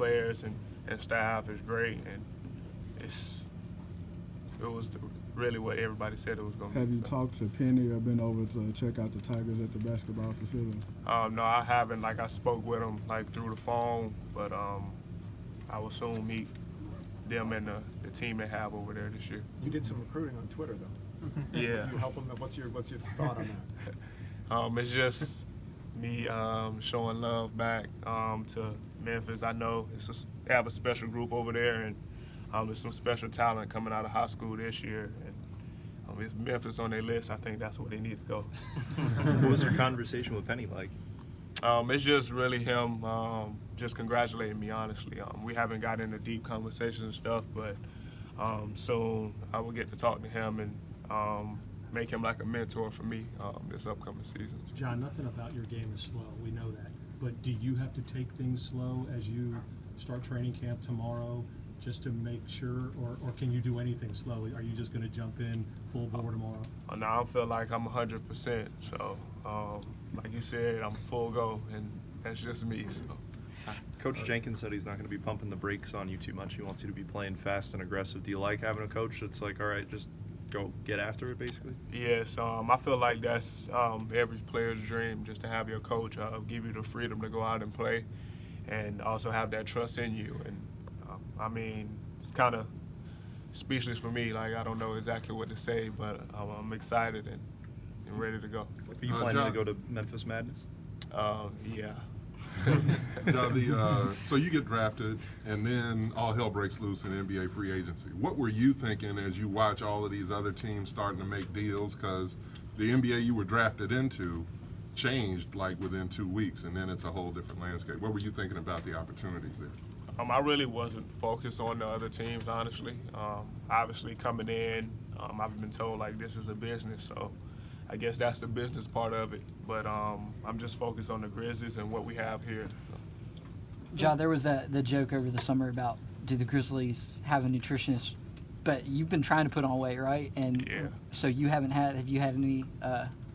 players and staff is great, and it was really what everybody said it was going to be. Have you talked to Penny or been over to check out the Tigers at the basketball facility? No, I haven't. Like, I spoke with them through the phone, but I will soon meet them and the team they have over there this year. You did some recruiting on Twitter, though. Yeah. You help them. What's your thought on that? It's just me showing love back to Memphis. I know they have a special group over there, and there's some special talent coming out of high school this year. And if Memphis on their list, I think that's where they need to go. What was your conversation with Penny like? It's just really him just congratulating me, honestly. We haven't got into deep conversations and stuff, but soon I will get to talk to him and make him like a mentor for me this upcoming season. John, nothing about your game is slow. We know that. But do you have to take things slow as you start training camp tomorrow just to make sure, or can you do anything slow? Are you just going to jump in full bore tomorrow? Now I feel like I'm 100%. So, like you said, I'm full go, and that's just me. So. Coach Jenkins said he's not going to be pumping the brakes on you too much. He wants you to be playing fast and aggressive. Do you like having a coach that's like, all right, just go get after it, basically? Yes, I feel like that's every player's dream, just to have your coach give you the freedom to go out and play and also have that trust in you. And, I mean, it's kind of speechless for me. Like, I don't know exactly what to say, but I'm excited and ready to go. Are you planning to go to Memphis Madness? Yeah. So you get drafted, and then all hell breaks loose in NBA free agency. What were you thinking as you watch all of these other teams starting to make deals? Because the NBA you were drafted into changed like within 2 weeks, and then it's a whole different landscape. What were you thinking about the opportunities there? I really wasn't focused on the other teams, honestly. Obviously, coming in, I've been told, like, this is a business, so I guess that's the business part of it. But I'm just focused on the Grizzlies and what we have here. John, there was the joke over the summer about, do the Grizzlies have a nutritionist? But you've been trying to put on weight, right? And yeah. So have you had any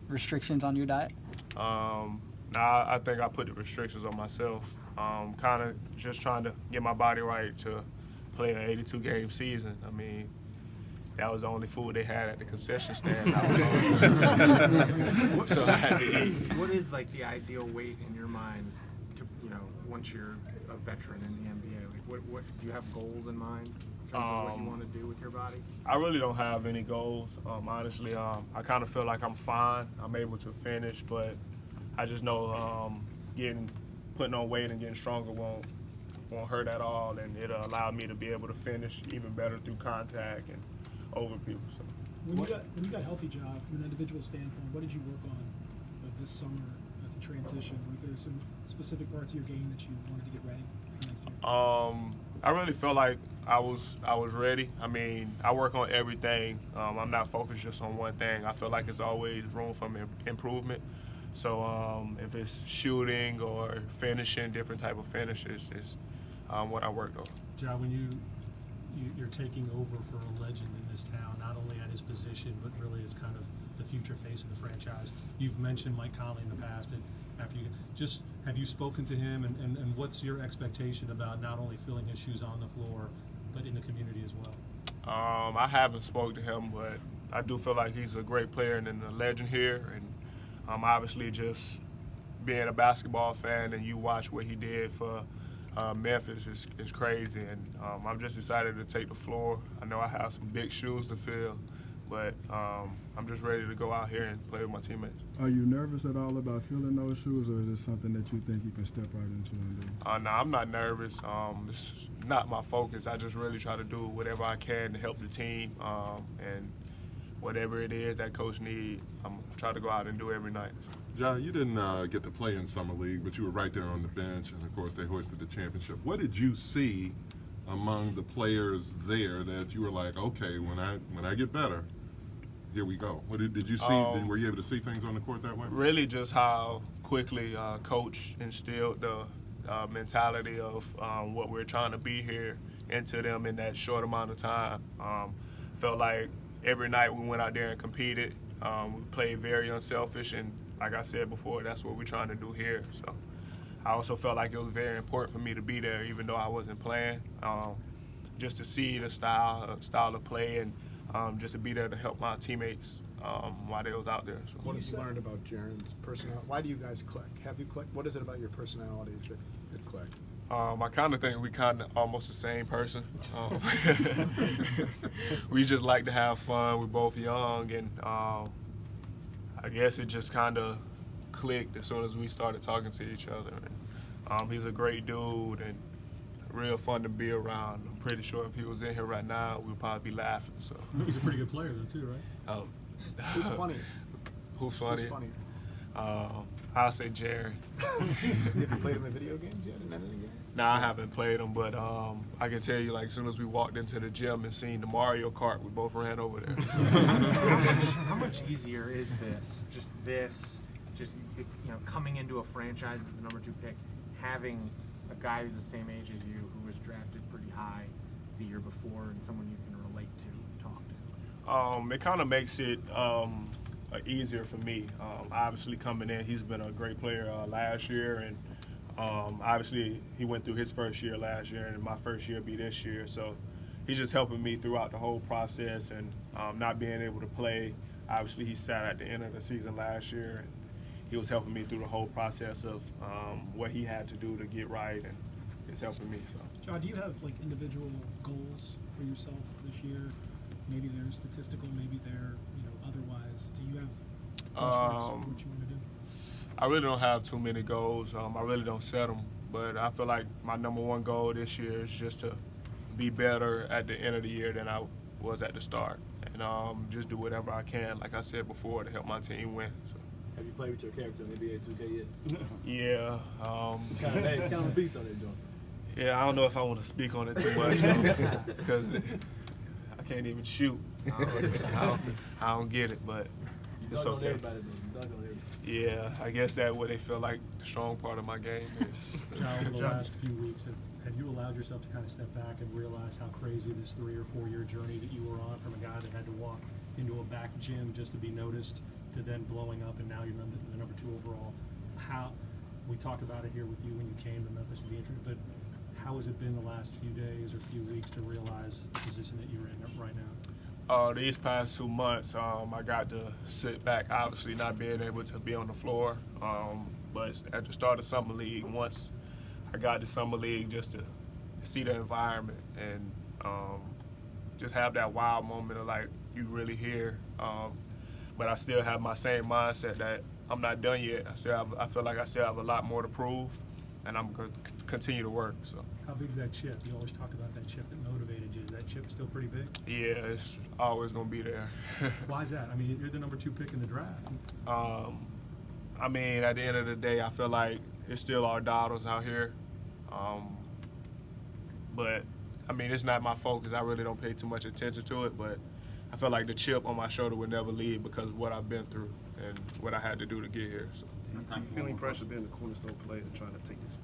restrictions on your diet? I think I put the restrictions on myself. Kind of just trying to get my body right to play an 82-game season. I mean, that was the only food they had at the concession stand. So I had to eat. What is like the ideal weight in your mind to, once you're a veteran in the NBA? Like, what do you have goals in mind in terms of what you want to do with your body? I really don't have any goals. Honestly, I kind of feel like I'm fine. I'm able to finish, but I just know putting on weight and getting stronger won't hurt at all, and it'll allow me to be able to finish even better through contact and over people. So. When you got healthy, John, from an individual standpoint, what did you work on this summer at the transition? Were there some specific parts of your game that you wanted to get ready for next year? I really felt like I was ready. I mean, I work on everything. I'm not focused just on one thing. I feel like there's always room for improvement. So if it's shooting or finishing, different type of finishes is what I worked on. John, when you're taking over for a legend in this town, not only at his position, but really as kind of the future face of the franchise. You've mentioned Mike Conley in the past, and have you spoken to him, and what's your expectation about not only filling his shoes on the floor, but in the community as well? I haven't spoken to him, but I do feel like he's a great player and a legend here, and obviously just being a basketball fan and you watch what he did for Memphis is crazy, and I'm just excited to take the floor. I know I have some big shoes to fill, but I'm just ready to go out here and play with my teammates. Are you nervous at all about filling those shoes, or is it something that you think you can step right into and do? No, I'm not nervous. It's not my focus. I just really try to do whatever I can to help the team, and whatever it is that coach needs, I'm going to try to go out and do every night. John, you didn't get to play in Summer League, but you were right there on the bench, and of course they hoisted the championship. What did you see among the players there that you were like, okay, when I get better, here we go? What did you see? Were you able to see things on the court that way? Really just how quickly coach instilled the mentality of what we're trying to be here into them in that short amount of time. Felt like every night we went out there and competed. We played very unselfish, and like I said before, that's what we're trying to do here. So I also felt like it was very important for me to be there, even though I wasn't playing, just to see the style of play and just to be there to help my teammates while they was out there. So. What have you learned about Jaron's personality? Why do you guys click? Have you clicked? What is it about your personalities that click? I kind of think we kind of almost the same person. We just like to have fun. We're both young, and I guess it just kind of clicked as soon as we started talking to each other. And, he's a great dude and real fun to be around. I'm pretty sure if he was in here right now, we'd probably be laughing. So He's a pretty good player, though, too, right? Who's funny? Who's funny? Who's funny? I'll say Jared. Have you played him in video games yet? In anything yet? Nah, I haven't played him, but I can tell you, like, as soon as we walked into the gym and seen the Mario Kart, we both ran over there. How much easier is this? Just coming into a franchise as the number 2 pick, having a guy who's the same age as you, who was drafted pretty high the year before, and someone you can relate to and talk to? It kind of makes it easier for me. Obviously, coming in, he's been a great player last year, and obviously he went through his first year last year, and my first year will be this year. So he's just helping me throughout the whole process, and not being able to play. Obviously, he sat at the end of the season last year, and he was helping me through the whole process of what he had to do to get right, and it's helping me. So. John, do you have like individual goals for yourself this year? Maybe they're statistical, maybe they're otherwise. Do you have benchmarks for what you want to do? I really don't have too many goals. I really don't set them, but I feel like my number 1 goal this year is just to be better at the end of the year than I was at the start, and just do whatever I can, like I said before, to help my team win. So. Have you played with your character in NBA 2K yet? Yeah. Kind of beast on that joint. Yeah, I don't know if I want to speak on it too much because I can't even shoot. I don't get it, but it's Dunk on okay. everybody, though. Dunk on everybody. Yeah, I guess that's what they feel like the strong part of my game is. John, over the last few weeks, have you allowed yourself to kind of step back and realize how crazy this 3 or 4 year journey that you were on, from a guy that had to walk into a back gym just to be noticed, to then blowing up, and now you're the number 2 overall? How we talked about it here with you when you came to Memphis to be interested, but how has it been the last few days or few weeks to realize the position that you're in right now? These past 2 months, I got to sit back, obviously not being able to be on the floor. But at the start of Summer League, once I got to Summer League, just to see the environment and just have that wild moment of like, you really here. But I still have my same mindset that I'm not done yet. I feel like I still have a lot more to prove, and I'm going to continue to work. So. How big is that chip? You always talk about that chip that motivated you. Is that chip still pretty big? Yeah, it's always going to be there. Why is that? I mean, you're the number 2 pick in the draft. I mean, at the end of the day, I feel like it's still our daughters out here. But, I mean, it's not my focus. I really don't pay too much attention to it, but I feel like the chip on my shoulder would never leave because of what I've been through and what I had to do to get here. So. Are you feeling pressure being the cornerstone player to try to take this